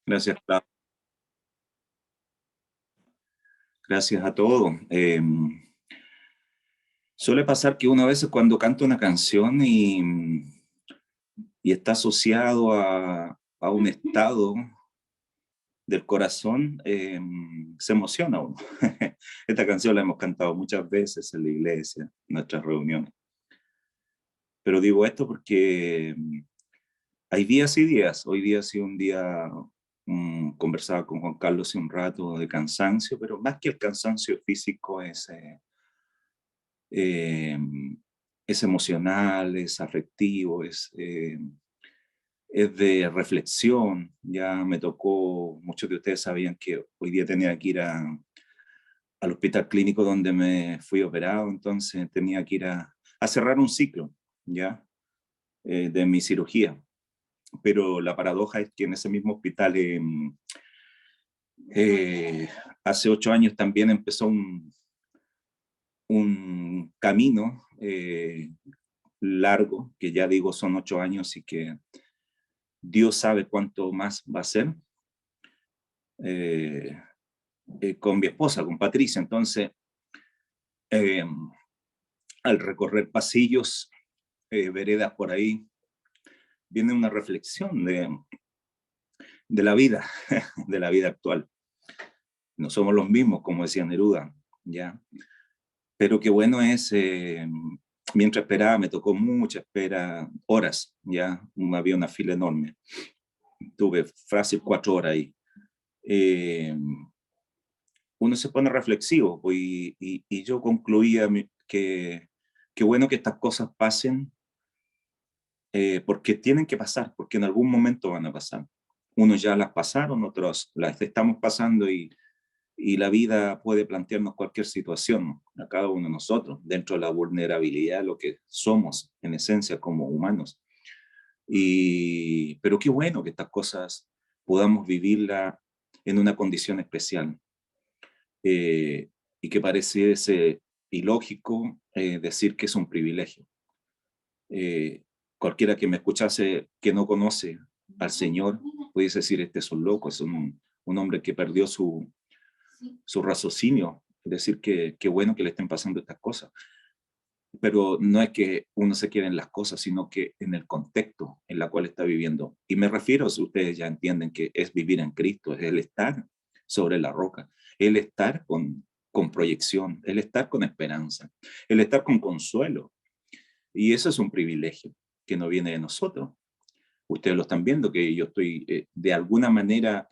Gracias, gracias a todos. Suele pasar que uno a veces cuando canta una canción y está asociado a un estado del corazón, se emociona uno. Esta canción la hemos cantado muchas veces en la iglesia, en nuestras reuniones. Pero digo esto porque hay días y días. Hoy día ha sido un día, conversaba con Juan Carlos hace un rato de cansancio, pero más que el cansancio físico eh, es emocional, es afectivo, es de reflexión. Ya me tocó, muchos de ustedes sabían que hoy día tenía que ir al hospital clínico donde me fui operado, entonces tenía que ir a cerrar un ciclo, ¿ya? De mi cirugía. Pero la paradoja es que en ese mismo hospital, eh, hace 8 años también empezó un camino largo, que ya digo son 8 años y que Dios sabe cuánto más va a ser, eh, con mi esposa, con Patricia. Entonces, eh, al recorrer pasillos, veredas por ahí, viene una reflexión de la vida, de la vida actual. No somos los mismos, como decía Neruda, ¿ya? Pero qué bueno es, mientras esperaba, me tocó mucha espera, horas, ¿ya? Había una fila enorme. Tuve fácil 4 horas ahí. Eh, Uno se pone reflexivo pues, y yo concluía que bueno que estas cosas pasen, porque tienen que pasar, porque en algún momento van a pasar. Unos ya las pasaron, otros las estamos pasando y la vida puede plantearnos cualquier situación a cada uno de nosotros, dentro de la vulnerabilidad, lo que somos en esencia como humanos. Pero qué bueno que estas cosas podamos vivirla en una condición especial. eh, y que pareciese ilógico decir que es un privilegio. Eh, Cualquiera que me escuchase que no conoce al Señor pudiese decir, este es un loco, es un hombre que perdió su raciocinio, es decir, que bueno que le estén pasando estas cosas. Pero no es que uno se quiera en las cosas, sino que en el contexto en la cual está viviendo. Y me refiero, si ustedes ya entienden, que es vivir en Cristo, es el estar sobre la roca, el estar con proyección, el estar con esperanza, el estar con consuelo. Y eso es un privilegio que no viene de nosotros. Ustedes lo están viendo, que yo estoy, de alguna manera,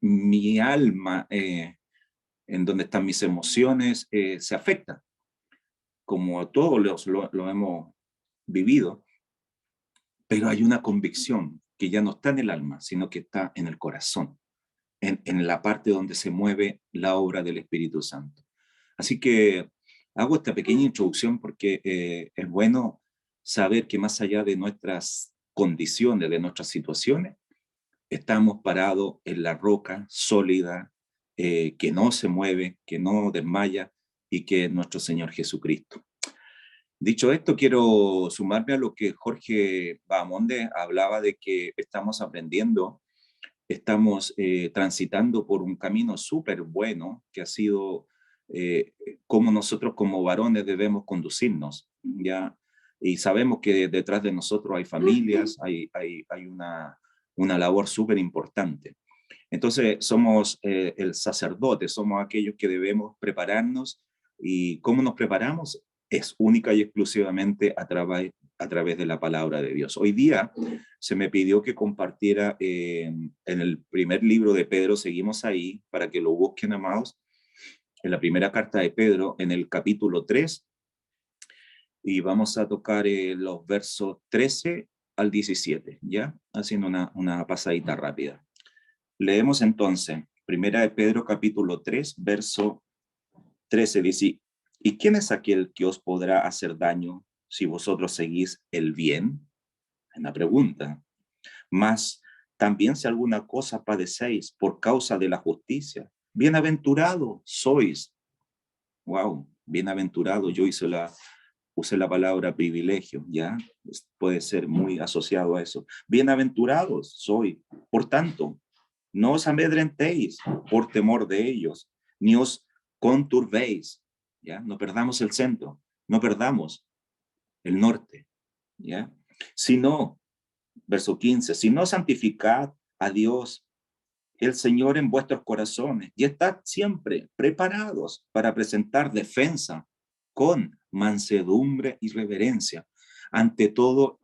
mi alma, en donde están mis emociones, se afecta, como todos lo hemos vivido, pero hay una convicción que ya no está en el alma, sino que está en el corazón, en la parte donde se mueve la obra del Espíritu Santo. Así que hago esta pequeña introducción porque es bueno saber que más allá de nuestras condiciones, de nuestras situaciones, estamos parados en la roca sólida, que no se mueve, que no desmaya, y que es nuestro Señor Jesucristo. Dicho esto, quiero sumarme a lo que Jorge Bahamonde hablaba de que estamos aprendiendo, estamos transitando por un camino súper bueno que ha sido cómo nosotros como varones debemos conducirnos, ¿ya? Y sabemos que detrás de nosotros hay familias, hay una labor súper importante. Entonces, somos el sacerdote, somos aquellos que debemos prepararnos. ¿Y cómo nos preparamos? Es única y exclusivamente a través de la palabra de Dios. Hoy día se me pidió que compartiera en el primer libro de Pedro, seguimos ahí para que lo busquen, amados, en la primera carta de Pedro, en el capítulo 3, y vamos a tocar los versos 13 al 17, ¿ya? Haciendo una pasadita rápida. Leemos entonces, primera de Pedro capítulo 3, verso 13, dice, ¿y quién es aquel que os podrá hacer daño si vosotros seguís el bien? Una pregunta. Mas también si alguna cosa padecéis por causa de la justicia, bienaventurado sois. Wow, bienaventurado, yo usé la palabra privilegio, ¿ya? Puede ser muy asociado a eso. Bienaventurados soy. Por tanto, No os amedrentéis por temor de ellos, ni os conturbéis, ¿ya? No perdamos el centro, no perdamos el norte, ¿ya? Sino, verso 15, si no santificad a Dios, el Señor en vuestros corazones, y estad siempre preparados para presentar defensa con mansedumbre y reverencia ante todo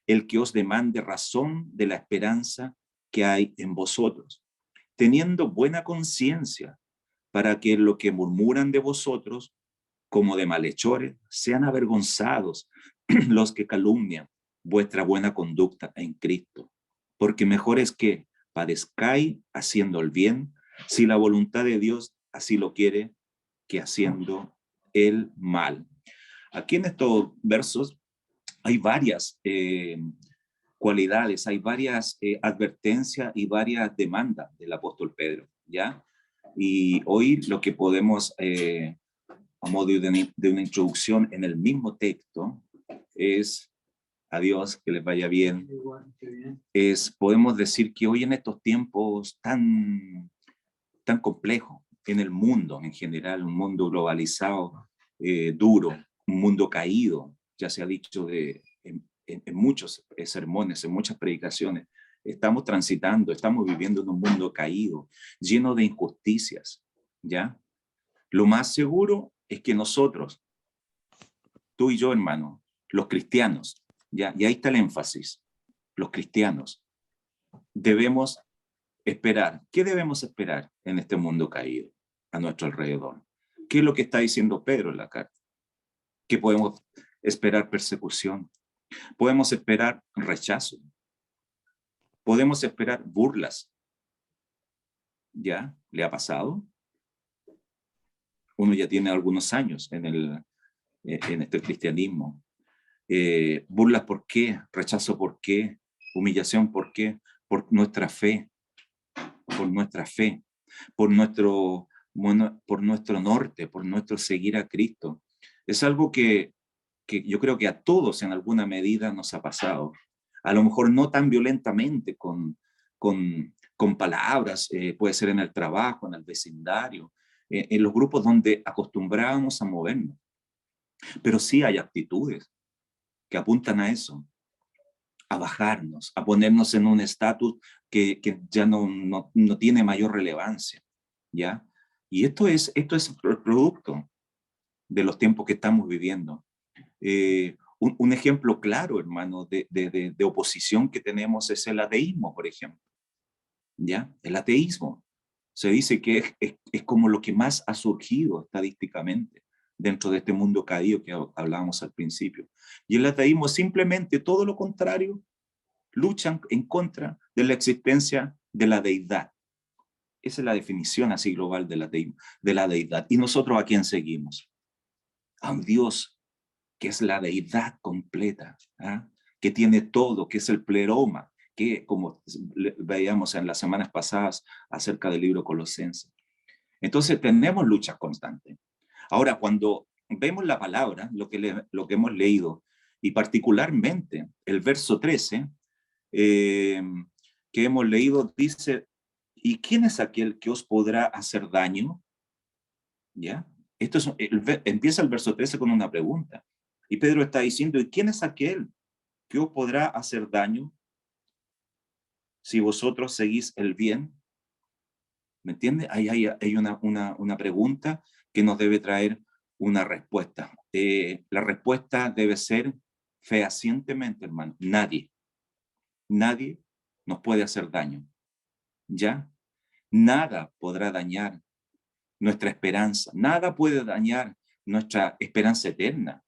el que os demande razón de la esperanza que hay en vosotros, teniendo buena conciencia, para que lo que murmuran de vosotros como de malhechores sean avergonzados los que calumnian vuestra buena conducta en Cristo. Porque mejor es que padezcáis haciendo el bien, si la voluntad de Dios así lo quiere, que haciendo el mal. Aquí en estos versos hay varias cualidades, hay varias advertencias y varias demandas del apóstol Pedro, ¿ya? Y hoy lo que podemos, a modo de una introducción en el mismo texto, es, adiós, que les vaya bien, podemos decir que hoy en estos tiempos tan complejos, en el mundo en general, un mundo globalizado, duro, un mundo caído, ya se ha dicho en muchos sermones, en muchas predicaciones, estamos transitando, estamos viviendo en un mundo caído, lleno de injusticias, ¿ya? Lo más seguro es que nosotros, tú y yo, hermano, los cristianos, ¿ya? Y ahí está el énfasis, los cristianos, debemos esperar. ¿Qué debemos esperar en este mundo caído a nuestro alrededor? ¿Qué es lo que está diciendo Pedro en la carta? Que podemos esperar persecución, podemos esperar rechazo, podemos esperar burlas. ¿Ya? ¿Le ha pasado? Uno ya tiene algunos años en este cristianismo. Burlas, ¿por qué? Rechazo, ¿por qué? Humillación, ¿por qué? Por nuestra fe, por nuestra fe, por nuestro, bueno, por nuestro norte, por nuestro seguir a Cristo. Es algo que yo creo que a todos en alguna medida nos ha pasado. A lo mejor no tan violentamente con palabras, puede ser en el trabajo, en el vecindario, en los grupos donde acostumbrábamos a movernos. Pero sí hay actitudes que apuntan a eso, a bajarnos, a ponernos en un estatus que ya no tiene mayor relevancia, ¿ya? Y esto es el producto de los tiempos que estamos viviendo. Un ejemplo claro, hermano, de oposición que tenemos es el ateísmo, por ejemplo, ¿ya? El ateísmo. Se dice que es como lo que más ha surgido estadísticamente dentro de este mundo caído que hablábamos al principio. Y el ateísmo es simplemente todo lo contrario, luchan en contra de la existencia de la deidad. Esa es la definición así global del ateísmo, de la deidad. ¿Y nosotros a quién seguimos? A un Dios que es la deidad completa, ¿ah? Que tiene todo, que es el pleroma, que como veíamos en las semanas pasadas acerca del libro Colosenses. Entonces tenemos luchas constantes. Ahora, cuando vemos la palabra, lo que hemos leído, y particularmente el verso 13, que hemos leído, dice, ¿y quién es aquel que os podrá hacer daño? ¿Ya? Empieza el verso 13 con una pregunta. Y Pedro está diciendo, ¿y quién es aquel que os podrá hacer daño si vosotros seguís el bien? ¿Me entiende? Ahí hay una pregunta que nos debe traer una respuesta. La respuesta debe ser fehacientemente, hermano. Nadie nos puede hacer daño. ¿Ya? Nada podrá dañar nuestra esperanza. Nada puede dañar nuestra esperanza eterna.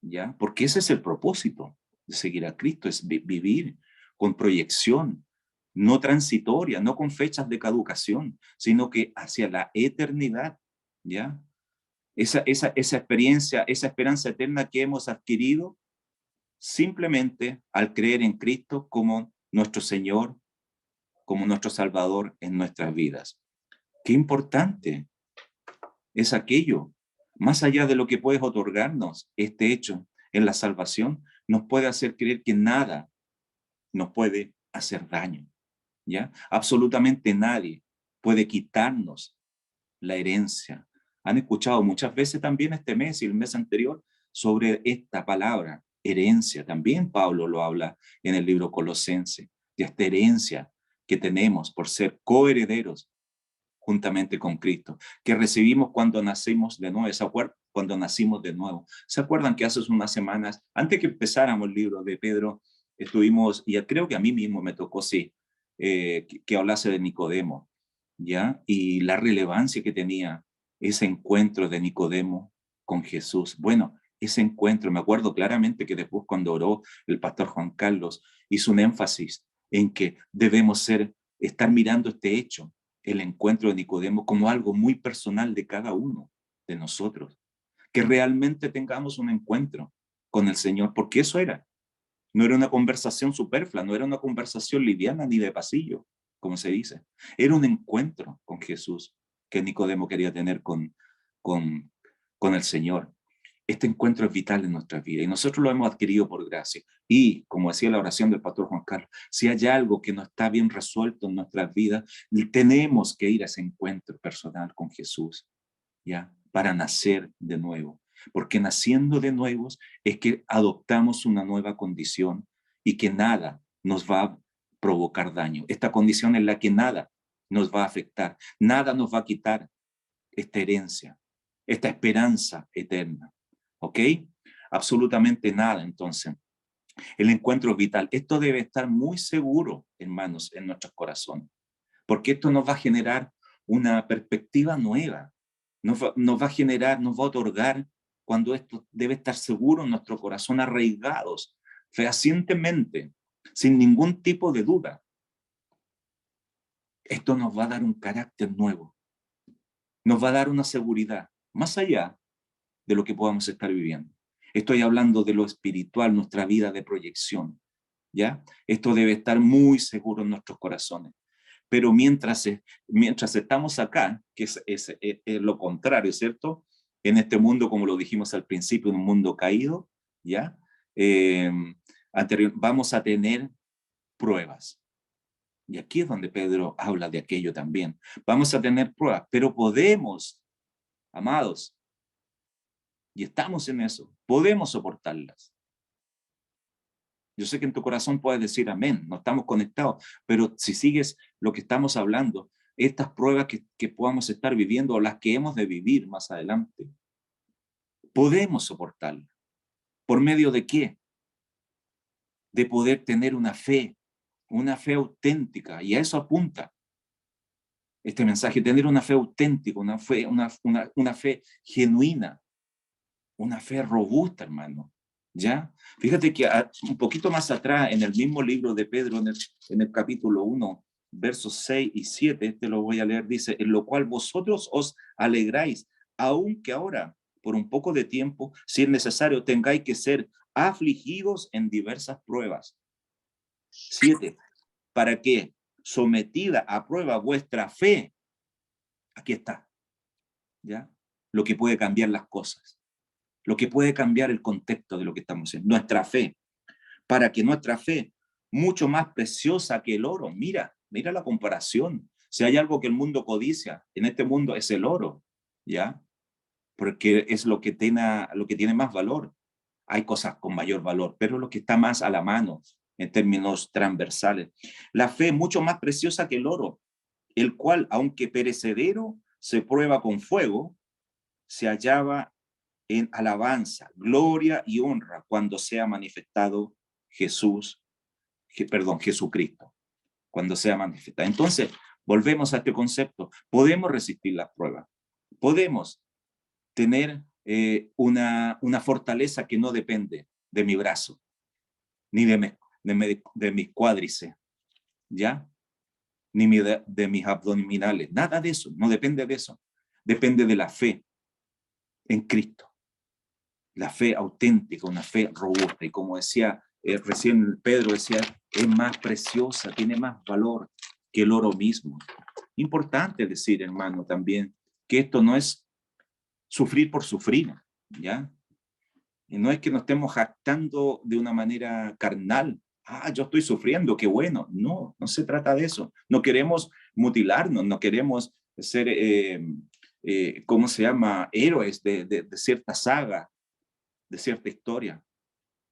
¿Ya? Porque ese es el propósito de seguir a Cristo, es vivir con proyección, no transitoria, no con fechas de caducación, sino que hacia la eternidad, ¿ya? Esa experiencia, esa esperanza eterna que hemos adquirido simplemente al creer en Cristo como nuestro Señor, como nuestro Salvador en nuestras vidas. Qué importante es aquello, más allá de lo que puedes otorgarnos, este hecho en la salvación, nos puede hacer creer que nada nos puede hacer daño. ¿ya? Absolutamente nadie puede quitarnos la herencia. Han escuchado muchas veces también este mes y el mes anterior sobre esta palabra, herencia. También Pablo lo habla en el libro Colosense, de esta herencia que tenemos por ser coherederos juntamente con Cristo, que recibimos cuando nacimos de nuevo. ¿Se acuerdan? Cuando nacimos de nuevo. ¿Se acuerdan que hace unas semanas, antes que empezáramos el libro de Pedro, estuvimos, y creo que a mí mismo me tocó, sí, que hablase de Nicodemo, ¿ya? Y la relevancia que tenía ese encuentro de Nicodemo con Jesús. Bueno, ese encuentro, me acuerdo claramente que después cuando oró el pastor Juan Carlos, hizo un énfasis en que debemos estar mirando este hecho, el encuentro de Nicodemo, como algo muy personal de cada uno de nosotros. Que realmente tengamos un encuentro con el Señor, porque eso era. No era una conversación superflua, no era una conversación liviana ni de pasillo, como se dice. Era un encuentro con Jesús que Nicodemo quería tener con, con el Señor. Este encuentro es vital en nuestra vida y nosotros lo hemos adquirido por gracia. Y, como decía la oración del pastor Juan Carlos, si hay algo que no está bien resuelto en nuestras vidas, tenemos que ir a ese encuentro personal con Jesús, ¿ya? Para nacer de nuevo. Porque naciendo de nuevos es que adoptamos una nueva condición y que nada nos va a provocar daño. Esta condición en la que nada nos va a afectar, nada nos va a quitar esta herencia, esta esperanza eterna. ¿Ok? Absolutamente nada. Entonces, el encuentro es vital. Esto debe estar muy seguro, hermanos, en nuestros corazones, porque esto nos va a generar una perspectiva nueva, nos va a generar, nos va a otorgar, cuando esto debe estar seguro en nuestro corazón, arraigados, fehacientemente, sin ningún tipo de duda. Esto nos va a dar un carácter nuevo, nos va a dar una seguridad, más allá de lo que podamos estar viviendo. Estoy hablando de lo espiritual, nuestra vida de proyección, ¿ya? Esto debe estar muy seguro en nuestros corazones. Pero mientras estamos acá, que es lo contrario, ¿cierto? En este mundo, como lo dijimos al principio, un mundo caído, ¿ya? Eh, vamos a tener pruebas. Y aquí es donde Pedro habla de aquello también. Vamos a tener pruebas, pero podemos, amados, y estamos en eso, podemos soportarlas. Yo sé que en tu corazón puedes decir amén, no estamos conectados, pero si sigues lo que estamos hablando, estas pruebas que podamos estar viviendo o las que hemos de vivir más adelante, podemos soportarlas. ¿Por medio de qué? De poder tener una fe auténtica, y a eso apunta este mensaje, tener una fe auténtica, una fe genuina, una fe robusta, hermano. ¿Ya? Fíjate que un poquito más atrás, en el mismo libro de Pedro, en el capítulo 1, versos 6 y 7, te lo voy a leer, dice, en lo cual vosotros os alegráis, aunque ahora, por un poco de tiempo, si es necesario, tengáis que ser afligidos en diversas pruebas. 7, para que, sometida a prueba vuestra fe, aquí está, ¿ya? Lo que puede cambiar las cosas, lo que puede cambiar el contexto de lo que estamos haciendo, nuestra fe, para que nuestra fe, mucho más preciosa que el oro, mira la comparación, si hay algo que el mundo codicia en este mundo es el oro, ¿ya? Porque es lo que tiene más valor. Hay cosas con mayor valor, pero lo que está más a la mano en términos transversales. La fe mucho más preciosa que el oro, el cual, aunque perecedero, se prueba con fuego, se hallaba en alabanza, gloria y honra cuando sea manifestado Jesucristo, cuando sea manifestado. Entonces, volvemos a este concepto. Podemos resistir las pruebas. Podemos tener una fortaleza que no depende de mi brazo, ni de mis cuádriceps, ¿ya? Ni de mis abdominales. Nada de eso, no depende de eso. Depende de la fe en Cristo. La fe auténtica, una fe robusta. Y como decía recién Pedro, decía, es más preciosa, tiene más valor que el oro mismo. Importante decir, hermano, también, que esto no es sufrir por sufrir, ¿ya? Y no es que nos estemos jactando de una manera carnal, yo estoy sufriendo, qué bueno. No, no se trata de eso. No queremos mutilarnos, no queremos ser, ¿cómo se llama? Héroes de cierta saga, de cierta historia.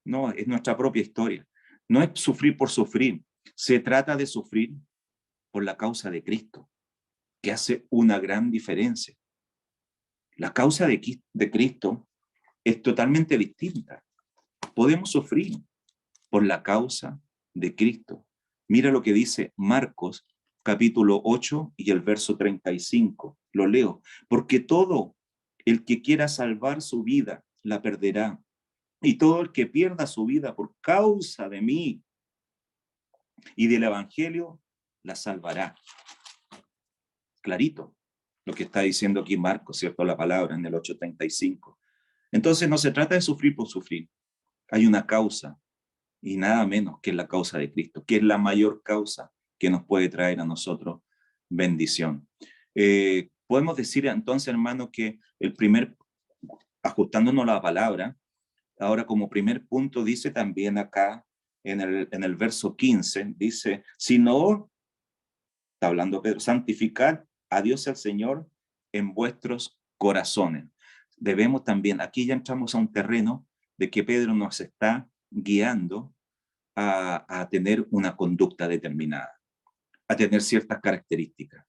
No, es nuestra propia historia. No es sufrir por sufrir. Se trata de sufrir por la causa de Cristo, que hace una gran diferencia. La causa de Cristo es totalmente distinta. Podemos sufrir por la causa de Cristo. Mira lo que dice Marcos, capítulo 8 y el verso 35. Lo leo. Porque todo el que quiera salvar su vida, la perderá. Y todo el que pierda su vida por causa de mí y del evangelio, la salvará. Clarito lo que está diciendo aquí Marcos, ¿cierto? La palabra en el 8:35. Entonces no se trata de sufrir por sufrir. Hay una causa, y nada menos que la causa de Cristo, que es la mayor causa que nos puede traer a nosotros bendición. Podemos decir entonces, hermano, que el primer, ajustándonos a la palabra, ahora como primer punto dice también acá en el verso 15, dice, si no, está hablando Pedro, santificar a Dios el Señor en vuestros corazones. Debemos también, aquí ya entramos a un terreno de que Pedro nos está guiando a tener una conducta determinada, a tener ciertas características,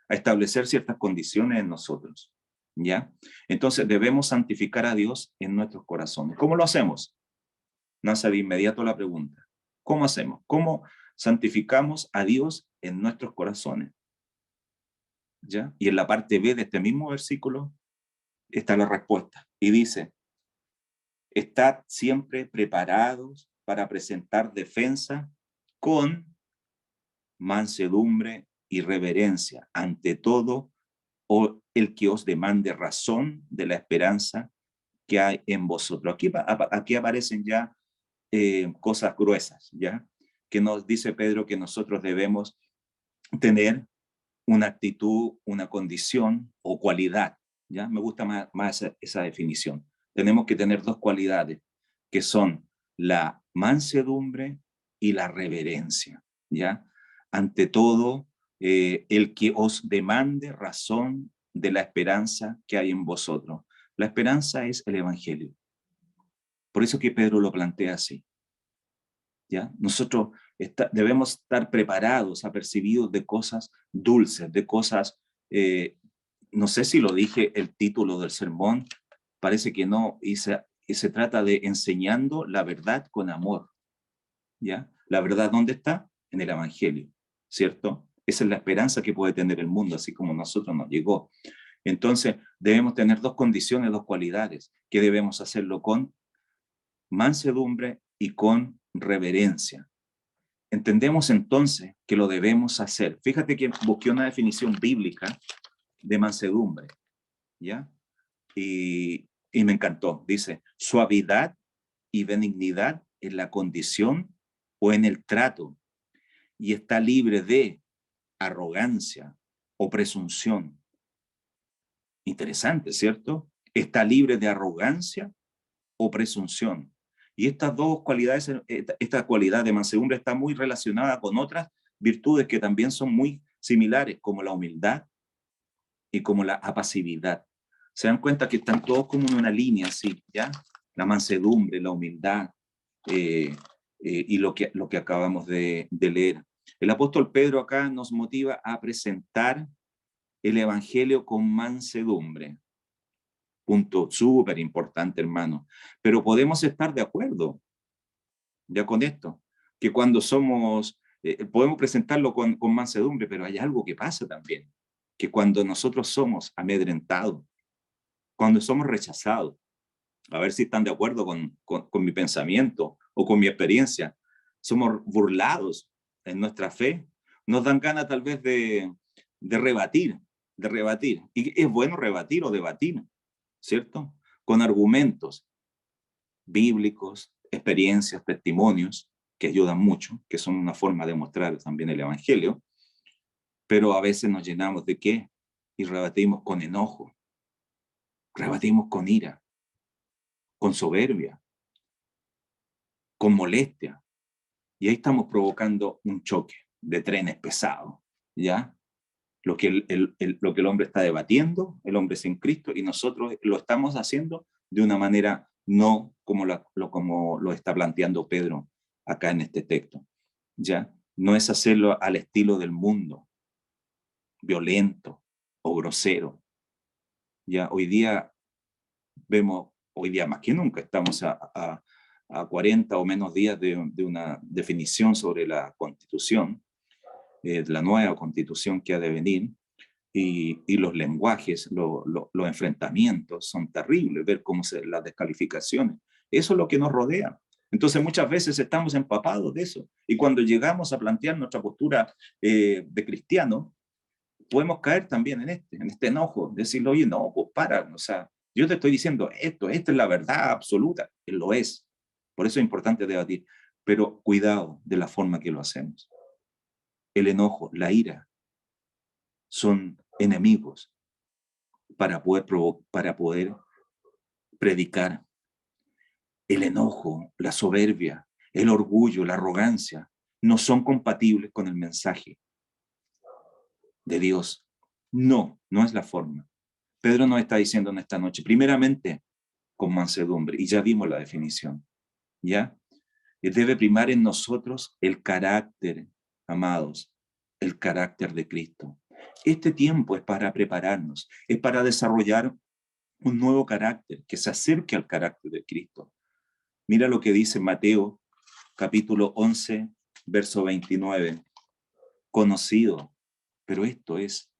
a establecer ciertas condiciones en nosotros, ¿ya? Entonces debemos santificar a Dios en nuestros corazones. ¿Cómo lo hacemos? Nace de inmediato la pregunta. ¿Cómo hacemos? ¿Cómo santificamos a Dios en nuestros corazones? ¿Ya? Y en la parte B de este mismo versículo está la respuesta. Y dice, estad siempre preparados para presentar defensa con mansedumbre y reverencia ante todo o el que os demande razón de la esperanza que hay en vosotros. Aquí aparecen ya cosas gruesas, ¿ya? Que nos dice Pedro que nosotros debemos tener una actitud, una condición o cualidad, ¿ya? Me gusta más esa definición. Tenemos que tener dos cualidades, que son la mansedumbre y la reverencia, ¿ya? Ante todo, el que os demande razón de la esperanza que hay en vosotros. La esperanza es el Evangelio. Por eso que Pedro lo plantea así, ¿ya? Nosotros debemos estar preparados, apercibidos de cosas dulces, de cosas, no sé si lo dije el título del sermón, parece que no, y se trata de enseñando la verdad con amor, ¿ya? La verdad, ¿dónde está? En el Evangelio, ¿cierto? Esa es la esperanza que puede tener el mundo, así como a nosotros nos llegó. Entonces, debemos tener dos condiciones, dos cualidades, que debemos hacerlo con mansedumbre y con reverencia. Entendemos entonces que lo debemos hacer. Fíjate que busqué una definición bíblica de mansedumbre, ¿ya? Y me encantó. Dice, suavidad y benignidad en la condición o en el trato, y está libre de arrogancia o presunción. Interesante, ¿cierto? Está libre de arrogancia o presunción. Y estas dos cualidades, esta cualidad de mansedumbre está muy relacionada con otras virtudes que también son muy similares, como la humildad y como la apacibilidad. Se dan cuenta que están todos como en una línea, así, ¿ya? La mansedumbre, la humildad y lo que acabamos de leer. El apóstol Pedro acá nos motiva a presentar el evangelio con mansedumbre. Punto súper importante, hermano. Pero podemos estar de acuerdo ya con esto, que cuando somos, podemos presentarlo con mansedumbre, pero hay algo que pasa también, que cuando nosotros somos amedrentados, cuando somos rechazados, a ver si están de acuerdo con mi pensamiento o con mi experiencia, somos burlados en nuestra fe, nos dan ganas tal vez de rebatir, de rebatir. Y es bueno rebatir o debatir, ¿cierto? Con argumentos bíblicos, experiencias, testimonios, que ayudan mucho, que son una forma de mostrar también el Evangelio, pero a veces nos llenamos de qué y rebatimos con enojo, rebatimos con ira, con soberbia, con molestia. Y ahí estamos provocando un choque de trenes pesados, ¿ya? Lo que el hombre está debatiendo, el hombre sin Cristo, y nosotros lo estamos haciendo de una manera no como como lo está planteando Pedro acá en este texto, ¿ya? No es hacerlo al estilo del mundo, violento o grosero. Ya hoy día vemos, hoy día más que nunca, estamos a 40 o menos días de una definición sobre la Constitución, la nueva Constitución que ha de venir, y los lenguajes, los enfrentamientos son terribles, ver cómo las descalificaciones. Eso es lo que nos rodea. Entonces muchas veces estamos empapados de eso. Y cuando llegamos a plantear nuestra postura de cristiano, podemos caer también en este enojo, decirle, oye, no, pues para, o sea, yo te estoy diciendo esto, esta es la verdad absoluta, él lo es. Por eso es importante debatir, pero cuidado de la forma que lo hacemos. El enojo, la ira, son enemigos para poder predicar. El enojo, la soberbia, el orgullo, la arrogancia, no son compatibles con el mensaje de Dios. No, no es la forma. Pedro nos está diciendo en esta noche, primeramente, con mansedumbre, y ya vimos la definición, ¿ya? Debe primar en nosotros el carácter, amados, el carácter de Cristo. Este tiempo es para prepararnos, es para desarrollar un nuevo carácter que se acerque al carácter de Cristo. Mira lo que dice Mateo, capítulo 11, verso 29. Conocido, pero esto es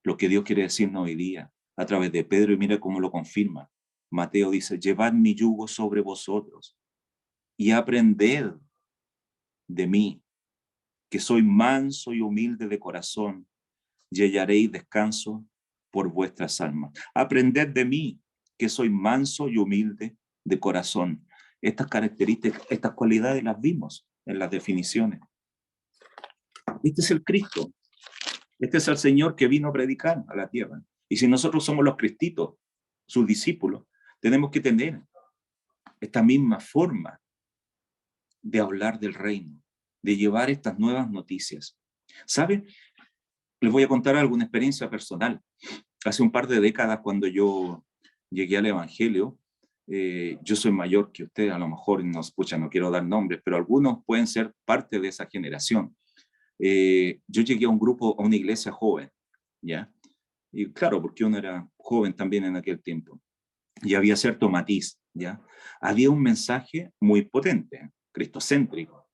lo que Dios quiere decirnos hoy día a través de Pedro, y mira cómo lo confirma. Mateo dice, llevad mi yugo sobre vosotros y aprended de mí, que soy manso y humilde de corazón, y hallaréis descanso por vuestras almas. Aprended de mí, que soy manso y humilde de corazón. Estas características, estas cualidades las vimos en las definiciones. Este es el Cristo. Este es el Señor que vino a predicar a la tierra. Y si nosotros somos los cristitos, sus discípulos, tenemos que tener esta misma forma de hablar del reino, de llevar estas nuevas noticias. ¿Sabe? Les voy a contar alguna experiencia personal. Hace un par de décadas, cuando yo llegué al Evangelio, yo soy mayor que usted, a lo mejor, no quiero dar nombres, pero algunos pueden ser parte de esa generación. Yo llegué a un grupo, a una iglesia joven, ¿ya? Y claro, porque uno era joven también en aquel tiempo. Y había cierto matiz, ¿ya? Había un mensaje muy potente, cristocéntrico,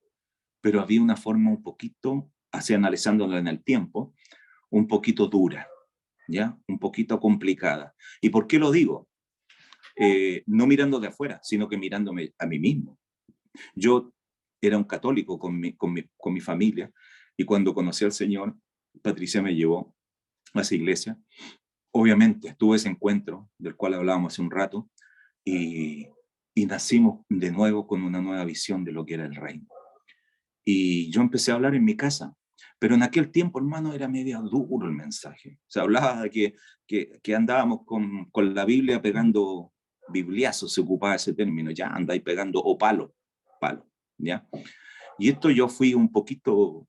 pero había una forma un poquito, así analizándolo en el tiempo, un poquito dura, ¿ya? Un poquito complicada. ¿Y por qué lo digo? No mirando de afuera, sino que mirándome a mí mismo. Yo era un católico con mi familia, y cuando conocí al Señor, Patricia me llevó a esa iglesia. Obviamente tuve ese encuentro del cual hablábamos hace un rato, y, y nacimos de nuevo con una nueva visión de lo que era el reino. Y yo empecé a hablar en mi casa, pero en aquel tiempo, hermano, era medio duro el mensaje. Se hablaba de que andábamos con la Biblia pegando bibliazos, se ocupaba ese término, ya andáis pegando, o palo, ¿ya? Y esto yo fui un poquito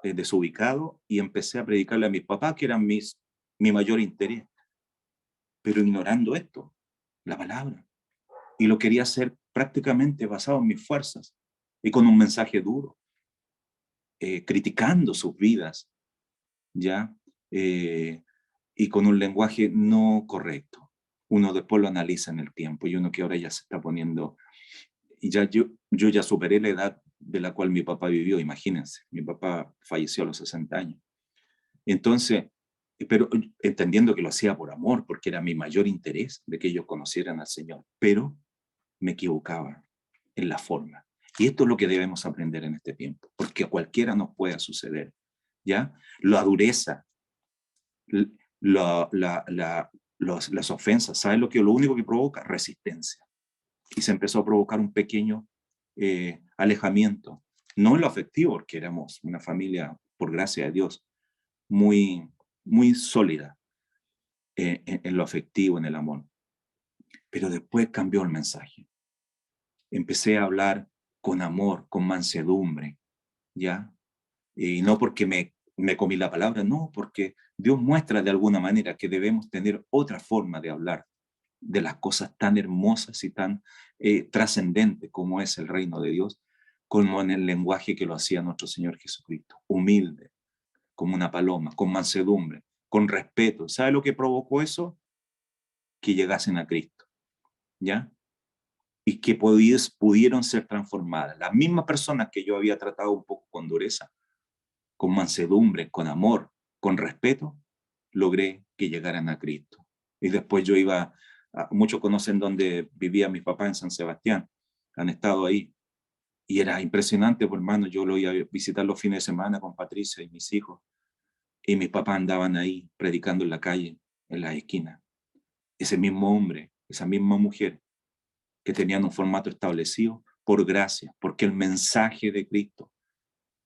desubicado, y empecé a predicarle a mis papás, que eran mi mayor interés, pero ignorando esto, la palabra. Y lo quería hacer prácticamente basado en mis fuerzas y con un mensaje duro, criticando sus vidas, ¿ya? Y con un lenguaje no correcto. Uno después lo analiza en el tiempo, y uno que ahora ya se está poniendo, y ya yo ya superé la edad de la cual mi papá vivió, imagínense, mi papá falleció a los 60 años. Entonces, pero entendiendo que lo hacía por amor, porque era mi mayor interés de que ellos conocieran al Señor, pero me equivocaba en la forma. Y esto es lo que debemos aprender en este tiempo, porque a cualquiera nos pueda suceder, ¿ya? La dureza, las ofensas, ¿sabes lo único que provoca? Resistencia. Y se empezó a provocar un pequeño alejamiento, no en lo afectivo, porque éramos una familia, por gracia de Dios, muy, muy sólida en lo afectivo, en el amor. Pero después cambió el mensaje. Empecé a hablar con amor, con mansedumbre, ¿ya? Y no porque me comí la palabra, no, porque Dios muestra de alguna manera que debemos tener otra forma de hablar de las cosas tan hermosas y tan trascendentes como es el reino de Dios, como en el lenguaje que lo hacía nuestro Señor Jesucristo, humilde, como una paloma, con mansedumbre, con respeto. ¿Sabe lo que provocó eso? Que llegasen a Cristo, ¿ya? Y que pudieron ser transformadas. Las mismas personas que yo había tratado un poco con dureza, con mansedumbre, con amor, con respeto, logré que llegaran a Cristo. Y después yo iba, muchos conocen donde vivía mi papá en San Sebastián, han estado ahí. Y era impresionante, por hermano, yo lo iba a visitar los fines de semana con Patricia y mis hijos. Y mis papás andaban ahí predicando en la calle, en la esquina. Ese mismo hombre, esa misma mujer, que tenían un formato establecido por gracia, porque el mensaje de Cristo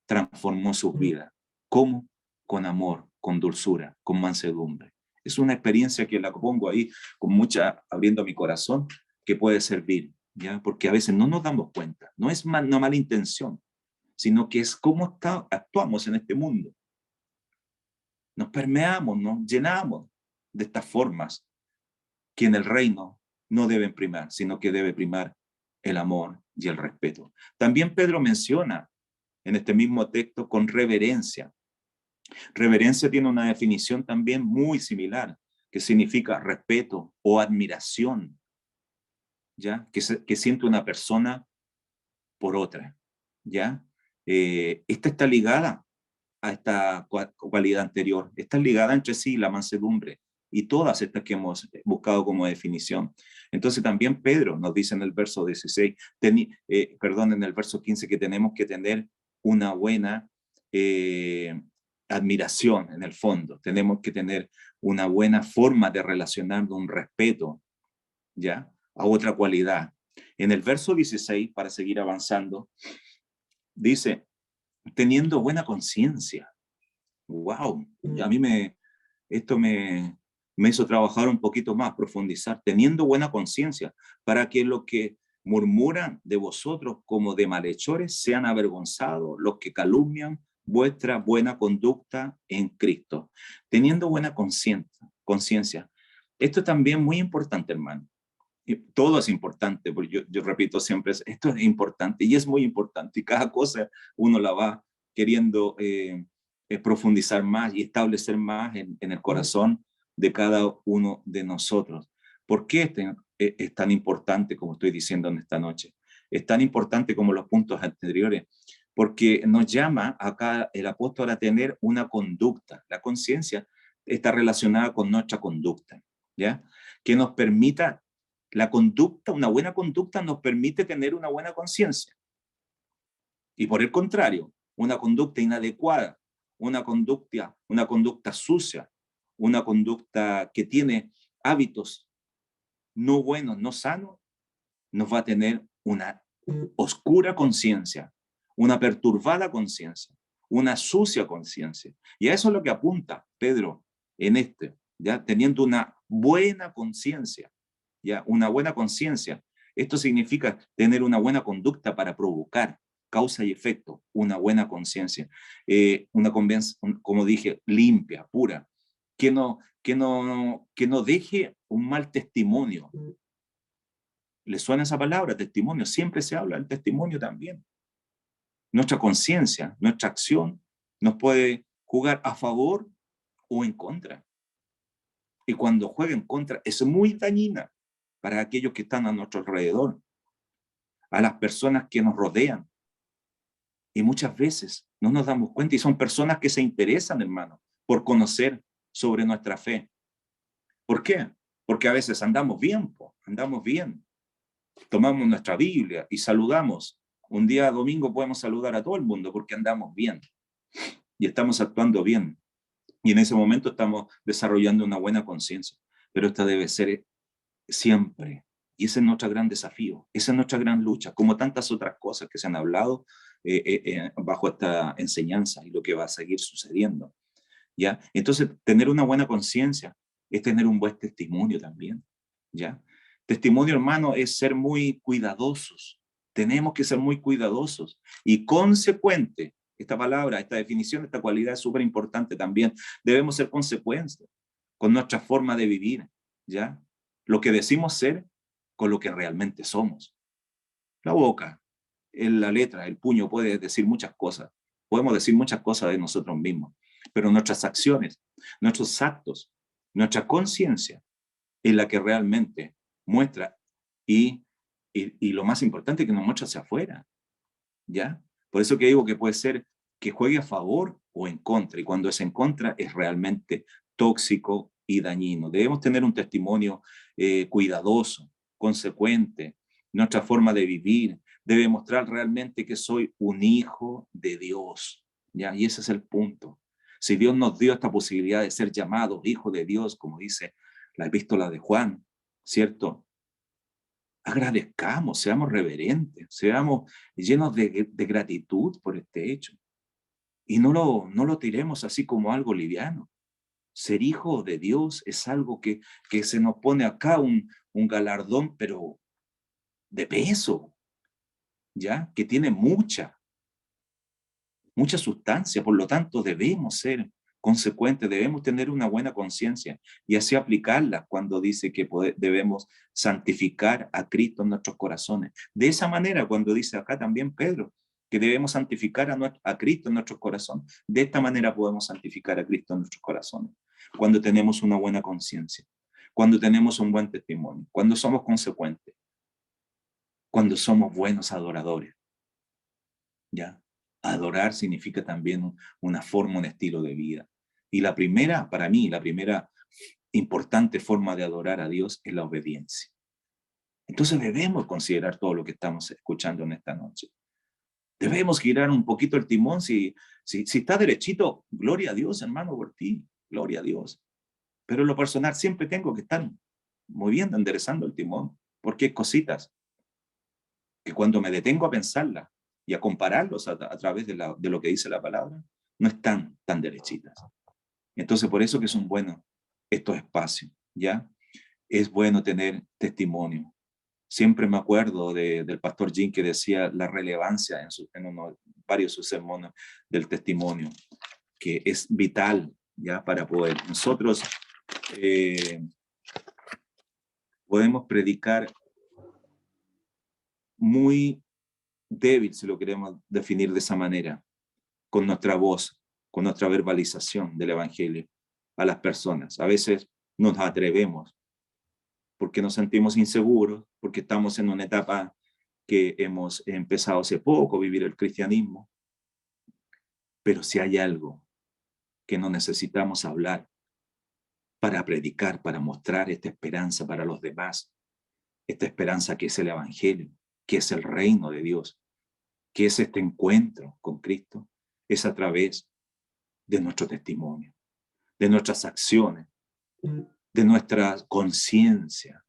transformó sus vidas. ¿Cómo? Con amor, con dulzura, con mansedumbre. Es una experiencia que la pongo ahí con mucha, abriendo mi corazón, que puede servir, ¿ya? Porque a veces no nos damos cuenta. No es una mala intención, sino que es cómo actuamos en este mundo. Nos permeamos, nos llenamos de estas formas que en el reino no deben primar, sino que debe primar el amor y el respeto. También Pedro menciona en este mismo texto con reverencia. Reverencia tiene una definición también muy similar, que significa respeto o admiración, ¿ya? Que siente una persona por otra, ¿ya? Esta está ligada a esta cualidad anterior, está ligada entre sí la mansedumbre y todas estas que hemos buscado como definición. Entonces también Pedro nos dice en el verso 16, en el verso 15, que tenemos que tener una buena admiración en el fondo, tenemos que tener una buena forma de relacionarnos, un respeto, ¿ya? A otra cualidad. En el verso 16, para seguir avanzando, dice, teniendo buena conciencia. Wow, a mí esto me hizo trabajar un poquito más, profundizar, teniendo buena conciencia, para que los que murmuran de vosotros como de malhechores sean avergonzados, los que calumnian vuestra buena conducta en Cristo. Teniendo buena conciencia. Esto es también muy importante, hermano. Todo es importante, porque yo repito siempre, esto es importante y es muy importante, y cada cosa uno la va queriendo profundizar más y establecer más en el corazón de cada uno de nosotros. ¿Por qué es tan importante, como estoy diciendo en esta noche? Es tan importante como los puntos anteriores, porque nos llama acá el apóstol a tener una conducta. La conciencia está relacionada con nuestra conducta, ¿ya? Que nos permita la conducta, una buena conducta nos permite tener una buena conciencia. Y por el contrario, una conducta inadecuada, una conducta sucia, una conducta que tiene hábitos no buenos, no sanos, nos va a tener una oscura conciencia, una perturbada conciencia, una sucia conciencia. Y a eso es lo que apunta Pedro en ya teniendo una buena conciencia. ¿Ya? Una buena conciencia. Esto significa tener una buena conducta para provocar causa y efecto, una buena conciencia. Como dije, limpia, pura, que no deje un mal testimonio. ¿Le suena esa palabra? Testimonio. Siempre se habla del testimonio también. Nuestra conciencia, nuestra acción nos puede jugar a favor o en contra. Y cuando juega en contra es muy dañina para aquellos que están a nuestro alrededor, a las personas que nos rodean. Y muchas veces no nos damos cuenta y son personas que se interesan, hermano, por conocer sobre nuestra fe. ¿Por qué? Porque a veces andamos bien, andamos bien. Tomamos nuestra Biblia y saludamos. Un día domingo podemos saludar a todo el mundo porque andamos bien y estamos actuando bien. Y en ese momento estamos desarrollando una buena conciencia. Pero esta debe ser siempre. Y ese es nuestro gran desafío, esa es nuestra gran lucha, como tantas otras cosas que se han hablado bajo esta enseñanza y lo que va a seguir sucediendo. ¿Ya? Entonces, tener una buena conciencia es tener un buen testimonio también. ¿Ya? Testimonio, hermano, es ser muy cuidadosos Tenemos que ser muy cuidadosos y consecuentes. Esta palabra, esta definición, esta cualidad es súper importante también. Debemos ser consecuentes con nuestra forma de vivir, ¿ya? Lo que decimos ser con lo que realmente somos. La boca, la letra, el puño puede decir muchas cosas. Podemos decir muchas cosas de nosotros mismos, pero nuestras acciones, nuestros actos, nuestra conciencia es la que realmente muestra y lo más importante que nos muestra hacia afuera, ¿ya? Por eso que digo que puede ser que juegue a favor o en contra, y cuando es en contra es realmente tóxico y dañino. Debemos tener un testimonio cuidadoso, consecuente, nuestra forma de vivir debe mostrar realmente que soy un hijo de Dios, ¿ya? Y ese es el punto. Si Dios nos dio esta posibilidad de ser llamados hijos de Dios, como dice la epístola de Juan, ¿cierto? Agradezcamos, seamos reverentes, seamos llenos de gratitud por este hecho. Y no lo tiremos así como algo liviano. Ser hijo de Dios es algo que se nos pone acá un galardón, pero de peso, ¿ya? Que tiene mucha sustancia, por lo tanto debemos ser consecuentes, debemos tener una buena conciencia y así aplicarla cuando dice que debemos santificar a Cristo en nuestros corazones. De esa manera, cuando dice acá también Pedro, que debemos santificar a Cristo en nuestros corazones, de esta manera podemos santificar a Cristo en nuestros corazones, cuando tenemos una buena conciencia, cuando tenemos un buen testimonio, cuando somos consecuentes, cuando somos buenos adoradores, ¿ya? Adorar significa también una forma, un estilo de vida. Y la primera, para mí, la primera importante forma de adorar a Dios es la obediencia. Entonces debemos considerar todo lo que estamos escuchando en esta noche. Debemos girar un poquito el timón. Si está derechito, gloria a Dios, hermano, por ti. Gloria a Dios. Pero en lo personal siempre tengo que estar moviendo, enderezando el timón. Porque hay cositas que cuando me detengo a pensarlas y a compararlos a través de lo que dice la palabra, no están tan derechitas. Entonces, por eso que son buenos estos espacios, ¿ya? Es bueno tener testimonio. Siempre me acuerdo del pastor Jim que decía la relevancia en varios de sus sermones del testimonio, que es vital, ¿ya? Para poder. Nosotros podemos predicar muy débil, si lo queremos definir de esa manera, con nuestra voz, con nuestra verbalización del Evangelio a las personas. A veces nos atrevemos porque nos sentimos inseguros, porque estamos en una etapa que hemos empezado hace poco, vivir el cristianismo. Pero si hay algo que no necesitamos hablar para predicar, para mostrar esta esperanza para los demás, esta esperanza que es el Evangelio, que es el reino de Dios, que es este encuentro con Cristo, es a través de nuestro testimonio, de nuestras acciones, de nuestra conciencia.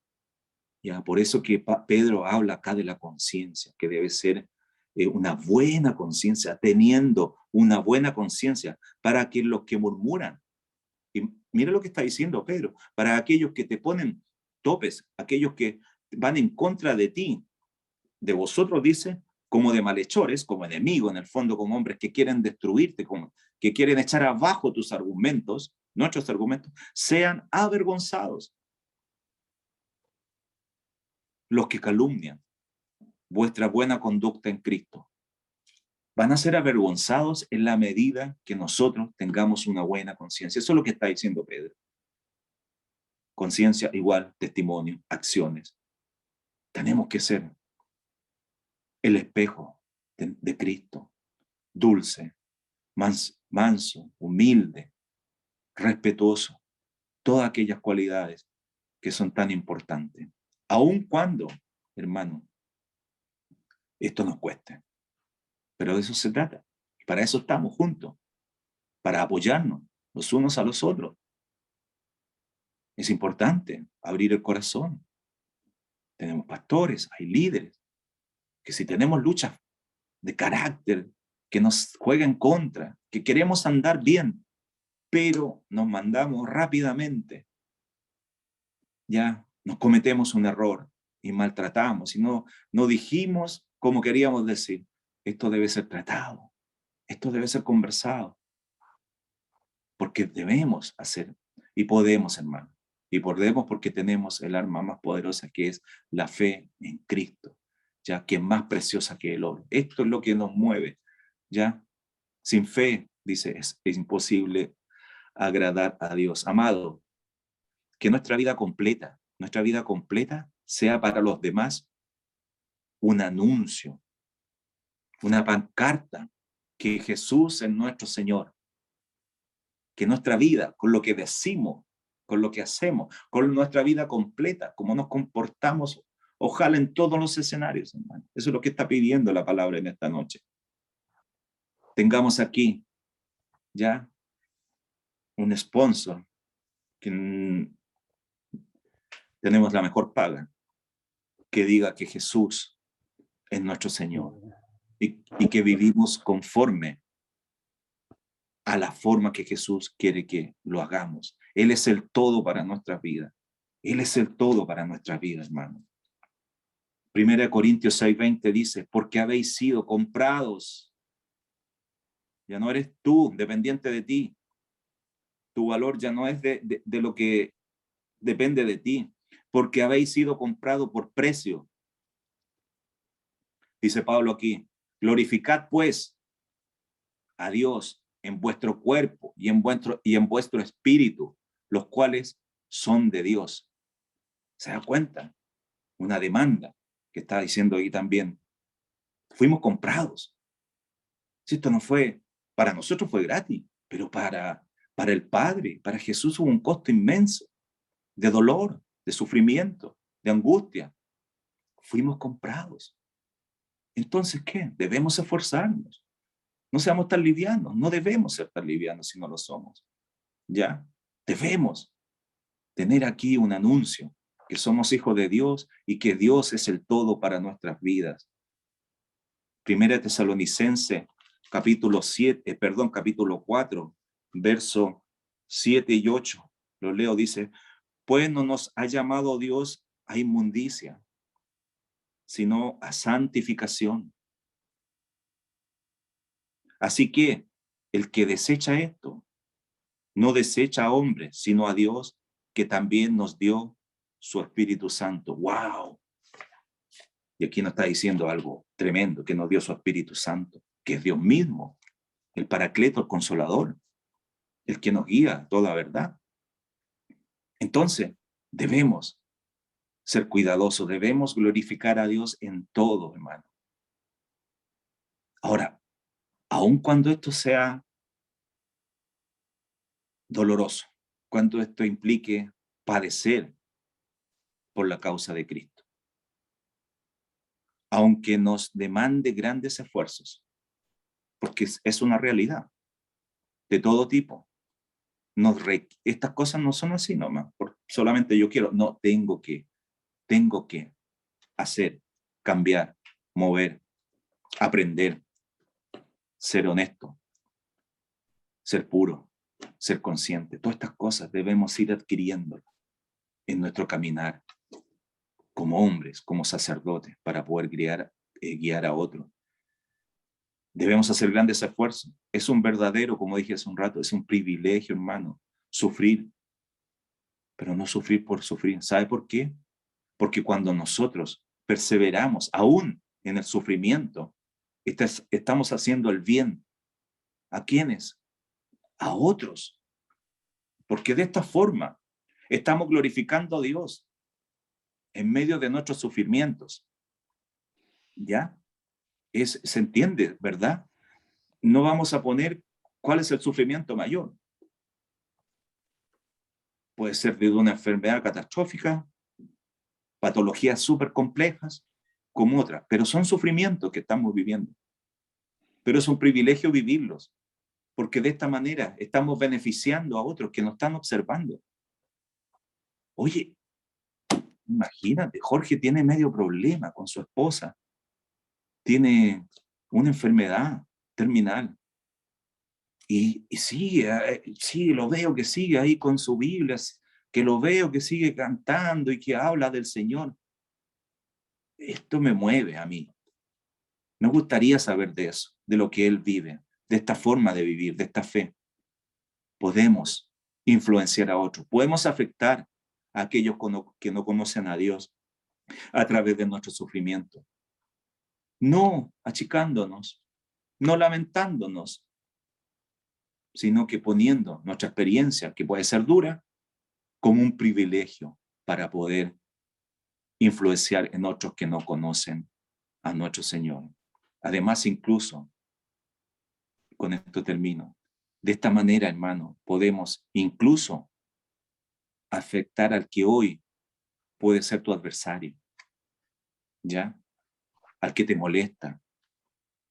Ya, por eso que Pedro habla acá de la conciencia, que debe ser una buena conciencia, teniendo una buena conciencia para que los que murmuran, y mira lo que está diciendo Pedro, para aquellos que te ponen topes, aquellos que van en contra de ti, de vosotros, dice, como de malhechores, como enemigos, en el fondo, como hombres que quieren destruirte, como que quieren echar abajo tus argumentos, nuestros argumentos, sean avergonzados los que calumnian vuestra buena conducta en Cristo. Van a ser avergonzados en la medida que nosotros tengamos una buena conciencia. Eso es lo que está diciendo Pedro. Conciencia igual, testimonio, acciones. Tenemos que ser el espejo de Cristo, dulce, manso, humilde, respetuoso, todas aquellas cualidades que son tan importantes. Aun cuando, hermano, esto nos cueste. Pero de eso se trata. Para eso estamos juntos, para apoyarnos los unos a los otros. Es importante abrir el corazón. Tenemos pastores, hay líderes, que si tenemos luchas de carácter, que nos juegan contra, que queremos andar bien, pero nos mandamos rápidamente, ya nos cometemos un error y maltratamos y no dijimos como queríamos decir, esto debe ser tratado, esto debe ser conversado, porque debemos hacer y podemos, hermano. Y podemos porque tenemos el arma más poderosa que es la fe en Cristo, ya que es más preciosa que el oro. Esto es lo que nos mueve, ya. Sin fe, dice, es imposible agradar a Dios. Amado, que nuestra vida completa sea para los demás un anuncio, una pancarta, que Jesús es nuestro Señor, que nuestra vida, con lo que decimos, con lo que hacemos, con nuestra vida completa, cómo nos comportamos, ojalá en todos los escenarios, hermano. Eso es lo que está pidiendo la palabra en esta noche. Tengamos aquí ya un sponsor, que tenemos la mejor paga, que diga que Jesús es nuestro Señor y que vivimos conforme a la forma que Jesús quiere que lo hagamos. Él es el todo para nuestras vidas. Él es el todo para nuestras vidas, hermano. 1 Corintios 6:20 dice, porque habéis sido comprados. Ya no eres tú, dependiente de ti. Tu valor ya no es de lo que depende de ti, porque habéis sido comprados por precio. Dice Pablo aquí, glorificad pues a Dios en vuestro cuerpo y en vuestro espíritu, los cuales son de Dios. ¿Se da cuenta? Una demanda que está diciendo ahí también. Fuimos comprados. Si esto no fue, para nosotros fue gratis, pero para el Padre, para Jesús hubo un costo inmenso de dolor, de sufrimiento, de angustia. Fuimos comprados. Entonces, ¿qué? Debemos esforzarnos. No seamos tan livianos. No debemos ser tan livianos si no lo somos. ¿Ya? Debemos tener aquí un anuncio, que somos hijos de Dios y que Dios es el todo para nuestras vidas. 1 Tesalonicenses, capítulo 4, verso 7 y 8. Lo leo, dice, pues no nos ha llamado Dios a inmundicia, sino a santificación. Así que el que desecha esto, no desecha a hombres, sino a Dios, que también nos dio su Espíritu Santo. ¡Wow! Y aquí nos está diciendo algo tremendo, que nos dio su Espíritu Santo, que es Dios mismo, el Paracleto, el Consolador, el que nos guía a toda verdad. Entonces, debemos ser cuidadosos, debemos glorificar a Dios en todo, hermano. Ahora, aun cuando esto sea doloroso, cuando esto implique padecer por la causa de Cristo, aunque nos demande grandes esfuerzos, porque es una realidad de todo tipo. Estas cosas no son así nomás, solamente yo quiero, no, tengo que hacer, cambiar, mover, aprender, ser honesto, ser puro, ser consciente. Todas estas cosas debemos ir adquiriendo en nuestro caminar como hombres, como sacerdotes, para poder guiar a otros. Debemos hacer grandes esfuerzos. Es un verdadero, como dije hace un rato, es un privilegio, hermano, sufrir, pero no sufrir por sufrir. ¿Sabe por qué? Porque cuando nosotros perseveramos aún en el sufrimiento, estamos haciendo el bien. ¿A quiénes? A otros. Porque de esta forma estamos glorificando a Dios en medio de nuestros sufrimientos. ¿Ya? Se entiende, ¿verdad? No vamos a poner cuál es el sufrimiento mayor. Puede ser de una enfermedad catastrófica, patologías súper complejas, como otras, pero son sufrimientos que estamos viviendo. Pero es un privilegio vivirlos, porque de esta manera estamos beneficiando a otros que nos están observando. Oye, imagínate, Jorge tiene medio problema con su esposa, tiene una enfermedad terminal, y sigue, sí, lo veo que sigue ahí con su Biblia, que lo veo que sigue cantando y que habla del Señor. Esto me mueve a mí. Me gustaría saber de eso, de lo que Él vive, de esta forma de vivir, de esta fe. Podemos influenciar a otros, podemos afectar a aquellos que no conocen a Dios a través de nuestro sufrimiento. No achicándonos, no lamentándonos, sino que poniendo nuestra experiencia, que puede ser dura, como un privilegio para poder influenciar en otros que no conocen a nuestro Señor. Además, incluso, con esto termino, de esta manera, hermano, podemos incluso afectar al que hoy puede ser tu adversario, ¿ya? Al que te molesta,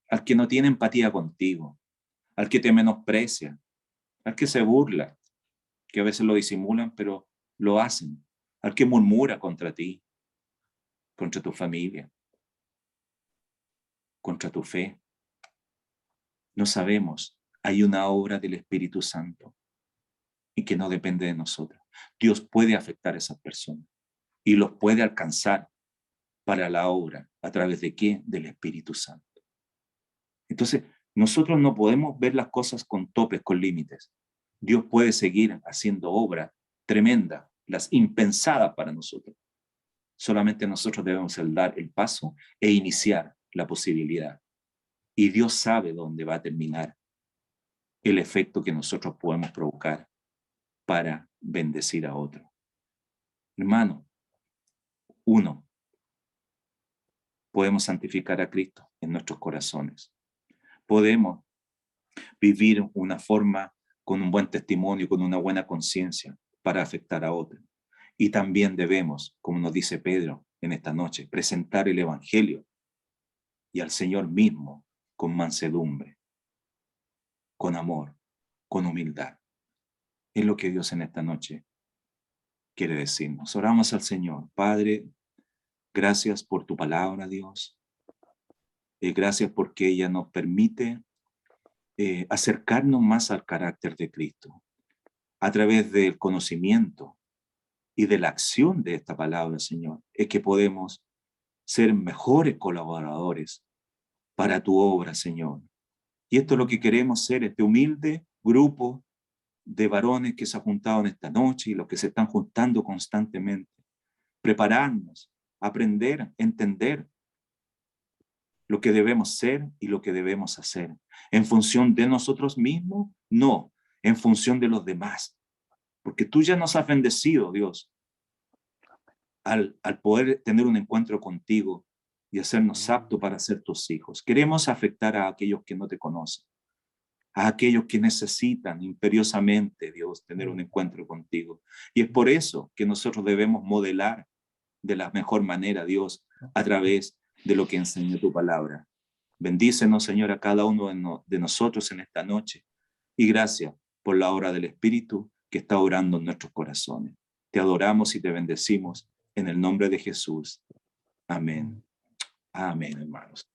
al que no tiene empatía contigo, al que te menosprecia, al que se burla, que a veces lo disimulan, pero lo hacen, al que murmura contra ti, contra tu familia, contra tu fe. No sabemos, hay una obra del Espíritu Santo y que no depende de nosotros. Dios puede afectar a esas personas y los puede alcanzar para la obra. ¿A través de qué? Del Espíritu Santo. Entonces, nosotros no podemos ver las cosas con topes, con límites. Dios puede seguir haciendo obras tremendas, las impensadas para nosotros. Solamente nosotros debemos dar el paso e iniciar la posibilidad. Y Dios sabe dónde va a terminar el efecto que nosotros podemos provocar para bendecir a otro. Hermano, uno, podemos santificar a Cristo en nuestros corazones. Podemos vivir una forma con un buen testimonio, con una buena conciencia para afectar a otros. Y también debemos, como nos dice Pedro en esta noche, presentar el Evangelio y al Señor mismo con mansedumbre, con amor, con humildad. Es lo que Dios en esta noche quiere decirnos. Oramos al Señor. Padre, gracias por tu palabra, Dios. Gracias porque ella nos permite acercarnos más al carácter de Cristo a través del conocimiento y de la acción de esta palabra, Señor. Es que podemos ser mejores colaboradores para tu obra, Señor. Y esto es lo que queremos ser, este humilde grupo de varones que se han juntado en esta noche y los que se están juntando constantemente. Prepararnos, aprender, entender lo que debemos ser y lo que debemos hacer. ¿En función de nosotros mismos? No, en función de los demás. Porque tú ya nos has bendecido, Dios, al poder tener un encuentro contigo y hacernos aptos para ser tus hijos. Queremos afectar a aquellos que no te conocen, a aquellos que necesitan imperiosamente, Dios, tener un encuentro contigo. Y es por eso que nosotros debemos modelar de la mejor manera, Dios, a través de lo que enseñó tu palabra. Bendícenos, Señor, a cada uno de nosotros en esta noche. Y gracias por la obra del Espíritu que está orando en nuestros corazones. Te adoramos y te bendecimos en el nombre de Jesús. Amén. Amén, hermanos.